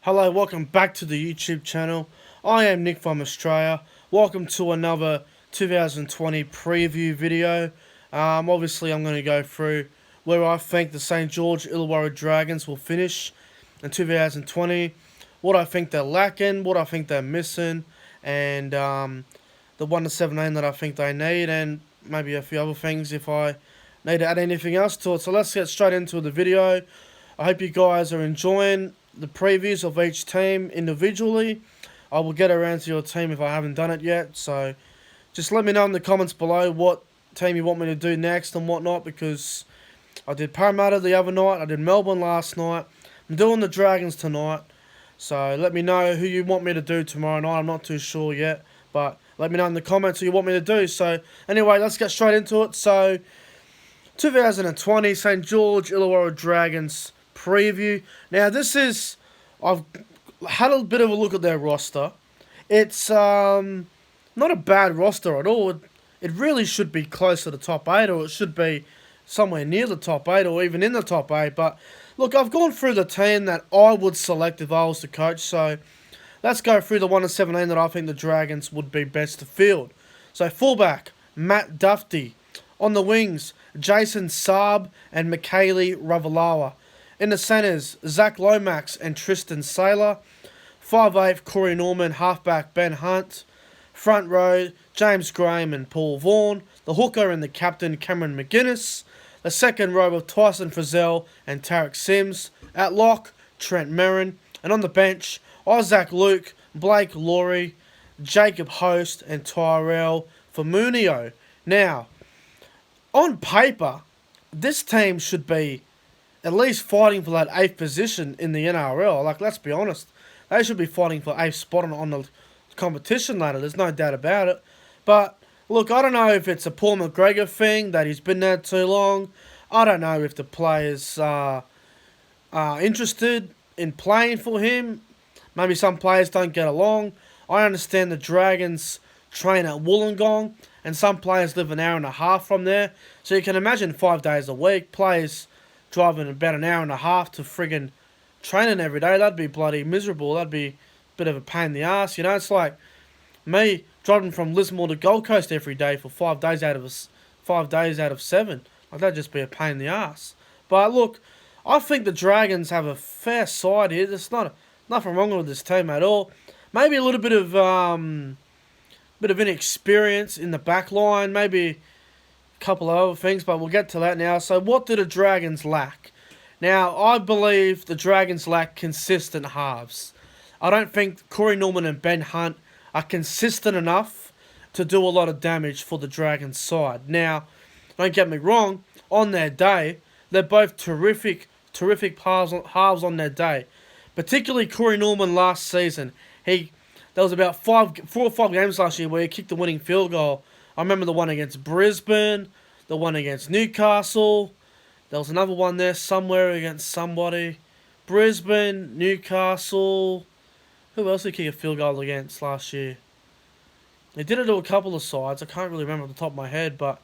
Hello, welcome back to the YouTube channel. I am Nick from Australia. Welcome to another 2020 preview video. Obviously, I'm going to go through where I think the St. George Illawarra Dragons will finish in 2020, what I think they're lacking, what I think they're missing, and the 1-17 that I think they need, and maybe a few other things if I need to add anything else to it. So let's get straight into the video. I hope you guys are enjoying the previews of each team individually. I will get around to your team if I haven't done it yet. So just let me know in the comments below what team you want me to do next and whatnot, because I did Parramatta the other night. I did Melbourne last night. I'm doing the Dragons tonight. So let me know who you want me to do tomorrow night. I'm not too sure yet, but let me know in the comments who you want me to do. So anyway, let's get straight into it. So 2020 St. George Illawarra Dragons preview. Now I've had a bit of a look at their roster. It's not a bad roster at all. It really should be close to the top 8, or it should be somewhere near the top 8, or even in the top 8. But look, I've gone through the team that I would select if I was the coach. So let's go through the 1-17 that I think the Dragons would be best to field. So fullback, Matt Duffy. On the wings, Jason Saab and Michaeli Ravalawa. In the centres, Zach Lomax and Tristan Saylor. 5'8", Corey Norman, halfback Ben Hunt. Front row, James Graham and Paul Vaughan. The hooker and the captain, Cameron McGuinness. The second row of Tyson Frizzell and Tarek Sims. At lock, Trent Merrin. And on the bench, Isaac Luke, Blake Laurie, Jacob Host and Tyrell Famunio. Now, on paper, this team should be at least fighting for that 8th position in the NRL. Like, let's be honest. They should be fighting for 8th spot on the competition ladder. There's no doubt about it. But, look, I don't know if it's a Paul McGregor thing, that he's been there too long. I don't know if the players are interested in playing for him. Maybe some players don't get along. I understand the Dragons train at Wollongong, and some players live an hour and a half from there. So you can imagine 5 days a week, players driving about an hour and a half to friggin' training every day. That'd be bloody miserable. That'd be a bit of a pain in the ass. You know, it's like me driving from Lismore to Gold Coast every day for 5 days out of 7. Like, that'd just be a pain in the ass. But look, I think the Dragons have a fair side here. There's nothing wrong with this team at all. Maybe a little bit of inexperience in the back line, maybe a couple of other things, but we'll get to that now. So what do the Dragons lack? Now, I believe the Dragons lack consistent halves. I don't think Corey Norman and Ben Hunt are consistent enough to do a lot of damage for the Dragons side. Now, don't get me wrong, on their day, they're both terrific halves on their day. Particularly Corey Norman last season. There was about 4 or 5 games last year where he kicked the winning field goal. I remember the one against Brisbane, the one against Newcastle. There was another one there somewhere against somebody. Brisbane, Newcastle. Who else did he kick a field goal against last year? He did it to a couple of sides. I can't really remember off the top of my head, but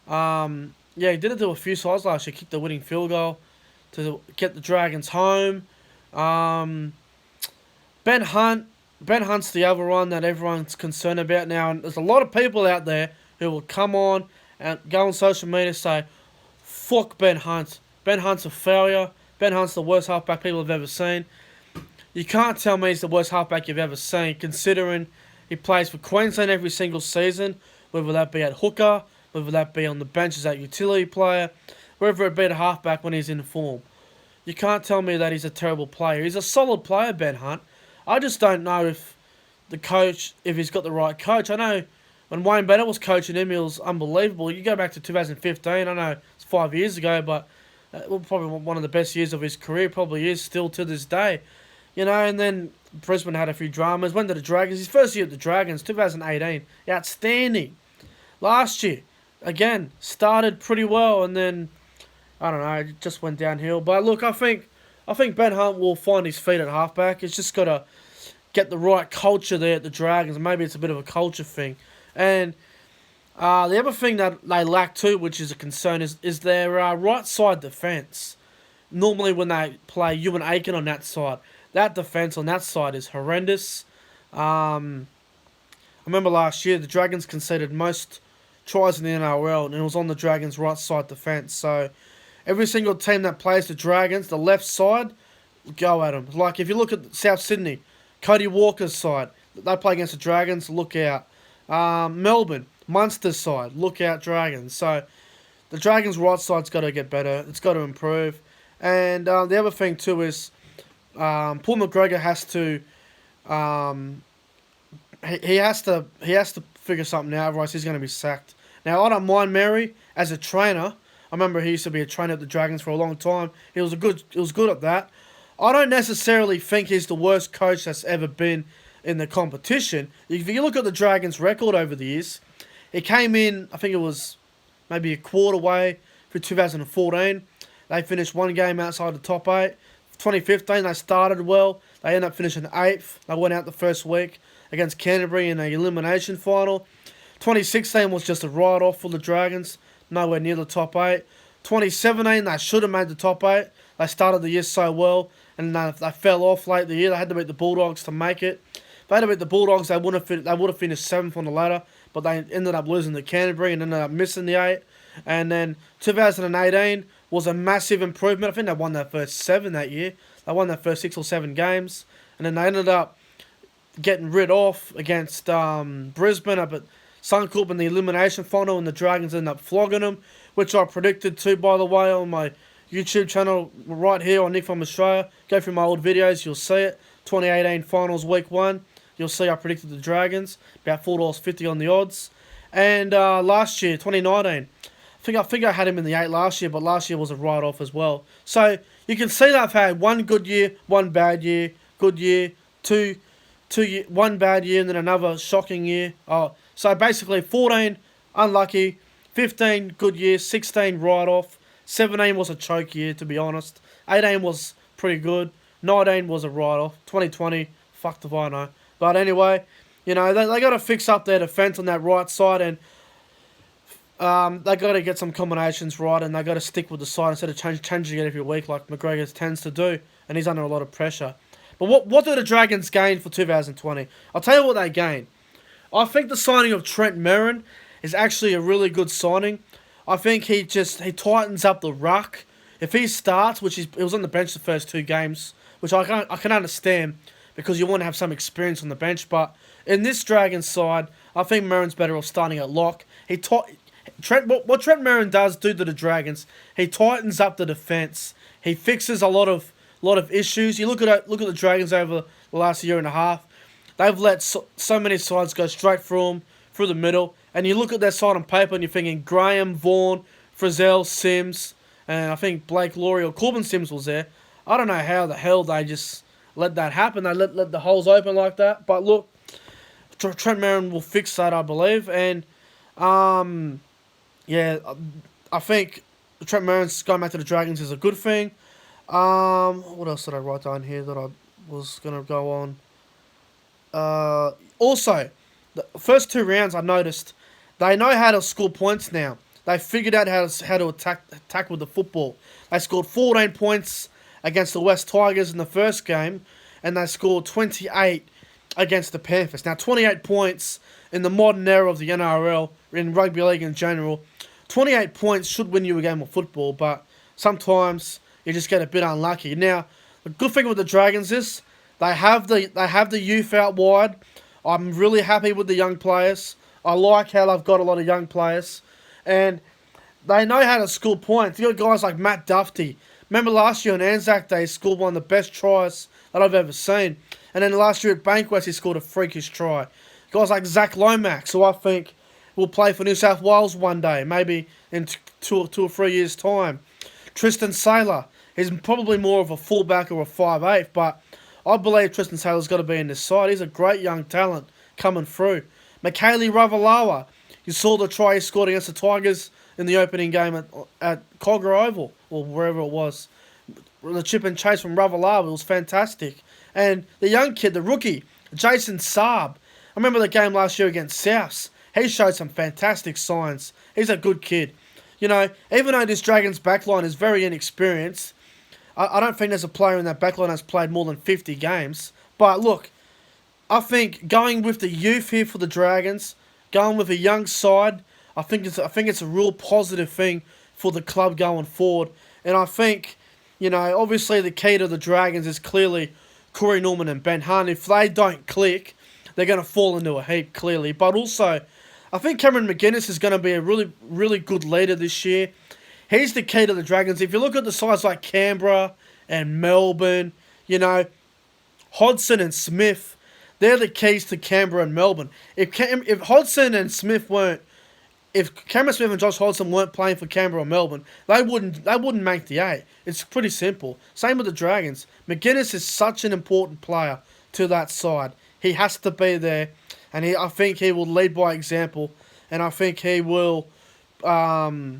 yeah, he did it to a few sides last year. Kicked the winning field goal to get the Dragons home. Ben Hunt's the other one that everyone's concerned about now, and there's a lot of people out there who will come on and go on social media and say, fuck Ben Hunt. Ben Hunt's a failure. Ben Hunt's the worst halfback people have ever seen. You can't tell me he's the worst halfback you've ever seen, considering he plays for Queensland every single season, whether that be at hooker, whether that be on the bench as a utility player, whether it be at halfback when he's in form. You can't tell me that he's a terrible player. He's a solid player, Ben Hunt. I just don't know if he's got the right coach. I know when Wayne Bennett was coaching him, he was unbelievable. You go back to 2015, I know it's 5 years ago, but probably one of the best years of his career, probably is still to this day. You know, and then Brisbane had a few dramas. Went to the Dragons. His first year at the Dragons, 2018, outstanding. Last year, again, started pretty well, and then, I don't know, it just went downhill. But look, I think Ben Hunt will find his feet at halfback. He's just got to get the right culture there at the Dragons. Maybe it's a bit of a culture thing. And the other thing that they lack too, which is a concern, is their right side defence. normally when they play Ewan Aiken on that side, that defence on that side is horrendous. I remember last year the Dragons conceded most tries in the NRL, and it was on the Dragons' right side defence. So every single team that plays the Dragons, the left side, go at them. Like if you look at South Sydney, Cody Walker's side, they play against the Dragons, look out. Melbourne, Munster's side, look out Dragons. So the Dragons' right side's got to get better. It's got to improve. And the other thing too is Paul McGregor has to he has to figure something out, otherwise he's going to be sacked. Now I don't mind Mary as a trainer. I remember he used to be a trainer at the Dragons for a long time. He was good at that. I don't necessarily think he's the worst coach that's ever been in the competition. If you look at the Dragons' record over the years, he came in, I think it was maybe a quarter way for 2014. They finished one game outside the top 8. 2015, they started well. They ended up finishing 8th. They went out the first week against Canterbury in an elimination final. 2016 was just a write-off for the Dragons. Nowhere near the top 8. 2017, they should have made the top 8. They started the year so well, and they fell off late in the year. They had to beat the Bulldogs to make it. If they had to beat the Bulldogs, they would have finished 7th on the ladder, but they ended up losing to Canterbury and ended up missing the 8. And then 2018 was a massive improvement. I think they won their first 7 that year. They won their first 6 or 7 games, and then they ended up getting rid off against Brisbane up at Suncorp in the elimination final, and the Dragons ended up flogging them, which I predicted too, by the way, on my YouTube channel right here on Nick from Australia. Go through my old videos, you'll see it. 2018 finals week 1, you'll see I predicted the Dragons, about $4.50 on the odds. And last year, 2019, I think I had him in the 8 last year, but last year was a write-off as well. So you can see that I've had one good year, one bad year, good year, one bad year, and then another shocking year. So basically 14 unlucky, 15 good year, 16 write-off, 17 was a choke year to be honest, 18 was pretty good, 19 was a write-off, 2020, fucked if I know. But anyway, you know, they got to fix up their defence on that right side, and they got to get some combinations right, and they got to stick with the side instead of changing it every week like McGregor tends to do, and he's under a lot of pressure. But what do the Dragons gain for 2020? I'll tell you what they gain. I think the signing of Trent Merrin is actually a really good signing. I think he tightens up the ruck. If he starts, he was on the bench the first 2 games, which I can understand because you want to have some experience on the bench. But in this Dragons side, I think Merrin's better off starting at lock. What Trent Merrin does do to the Dragons, he tightens up the defence. He fixes a lot of issues. You look at the Dragons over the last year and a half. They've let so many sides go straight through them, through the middle. And you look at their side on paper and you're thinking Graham, Vaughan, Frizzell, Sims, and I think Blake Laurie or Corbin Sims was there. I don't know how the hell they just let that happen. They let the holes open like that. But look, Trent Merrin will fix that, I believe. And, yeah, I think Trent Merrin's going back to the Dragons is a good thing. What else did I write down here that I was going to go on? Also, the first 2 rounds I noticed, they know how to score points now. They figured out how to attack with the football. They scored 14 points against the West Tigers in the first game, and they scored 28 against the Panthers. Now, 28 points in the modern era of the NRL, in rugby league in general, 28 points should win you a game of football, but sometimes you just get a bit unlucky. Now, the good thing with the Dragons is they have the youth out wide. I'm really happy with the young players. I like how they've got a lot of young players, and they know how to score points. You got guys like Matt Duffy. Remember last year on Anzac Day, he scored one of the best tries that I've ever seen. And then last year at Bankwest, he scored a freakish try. Guys like Zach Lomax, who I think will play for New South Wales one day, maybe in 2 or 3 years' time. Tristan Saylor, he's probably more of a fullback or a 5'8", but I believe Tristan Saylor's got to be in this side. He's a great young talent coming through. Michaeli Ravalawa, you saw the try he scored against the Tigers in the opening game at Cogra Oval, or wherever it was. The chip and chase from Ravalawa was fantastic. And the young kid, the rookie, Jason Saab, I remember the game last year against Souths. He showed some fantastic signs. He's a good kid. You know, even though this Dragons backline is very inexperienced, I don't think there's a player in that backline that's played more than 50 games. But look, I think going with the youth here for the Dragons, going with a young side, I think it's a real positive thing for the club going forward. And I think, obviously the key to the Dragons is clearly Corey Norman and Ben Hunt. If they don't click, they're going to fall into a heap, clearly. But also, I think Cameron McInnes is going to be a really, really good leader this year. He's the key to the Dragons. If you look at the sides like Canberra and Melbourne, Hodgson and Smith, they're the keys to Canberra and Melbourne. If Hodgson and Smith weren't, if Cameron Smith and Josh Hodgson weren't playing for Canberra or Melbourne, they wouldn't make the 8. It's pretty simple. Same with the Dragons. McInnes is such an important player to that side. He has to be there, and I think he will lead by example, and I think he will, show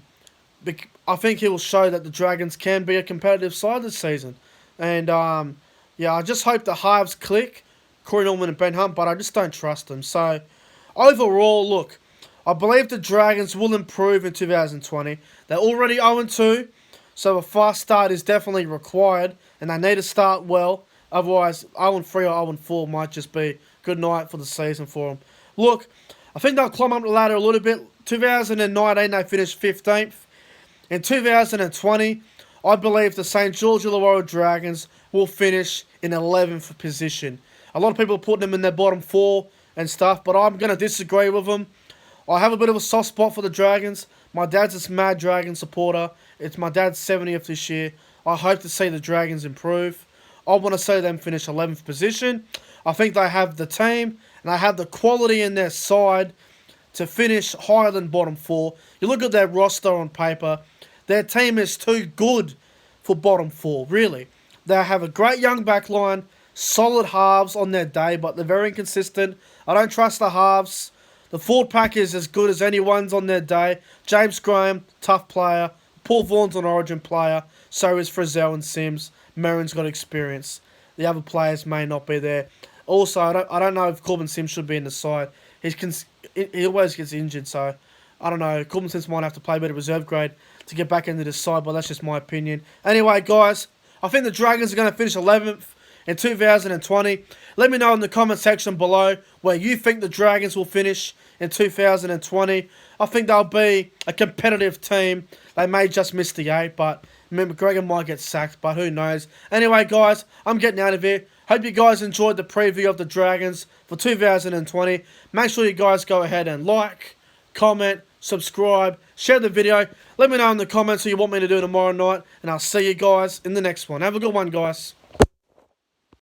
that the Dragons can be a competitive side this season. And I just hope the halves click, Corey Norman and Ben Hunt, but I just don't trust them. So overall, look, I believe the Dragons will improve in 2020. They're already 0-2, so a fast start is definitely required, and they need to start well. Otherwise, 0-3 or 0-4 might just be good night for the season for them. Look, I think they'll climb up the ladder a little bit. 2019, they finished 15th. In 2020, I believe the St. George Illawarra Dragons will finish in 11th position. A lot of people are putting them in their bottom 4 and stuff, but I'm going to disagree with them. I have a bit of a soft spot for the Dragons. My dad's a mad Dragon supporter. It's my dad's 70th this year. I hope to see the Dragons improve. I want to see them finish 11th position. I think they have the team and they have the quality in their side to finish higher than bottom 4. You look at their roster on paper, their team is too good for bottom 4, really. They have a great young backline, solid halves on their day, but they're very inconsistent. I don't trust the halves. The forward pack is as good as anyone's on their day. James Graham, tough player. Paul Vaughan's an origin player. So is Frizzell and Sims. Merrin's got experience. The other players may not be there. Also, I don't know if Corbin Sims should be in the side. He always gets injured, so I don't know. Corbin Sims might have to play a bit of reserve grade to get back into the side, but that's just my opinion. Anyway, guys, I think the Dragons are going to finish 11th in 2020. Let me know in the comment section below where you think the Dragons will finish in 2020. I think they'll be a competitive team. They may just miss the 8, but McGregor might get sacked, but who knows. Anyway, guys, I'm getting out of here. Hope you guys enjoyed the preview of the Dragons for 2020. Make sure you guys go ahead and like, comment, subscribe, share the video. Let me know in the comments who you want me to do tomorrow night, and I'll see you guys in the next one. Have a good one, guys.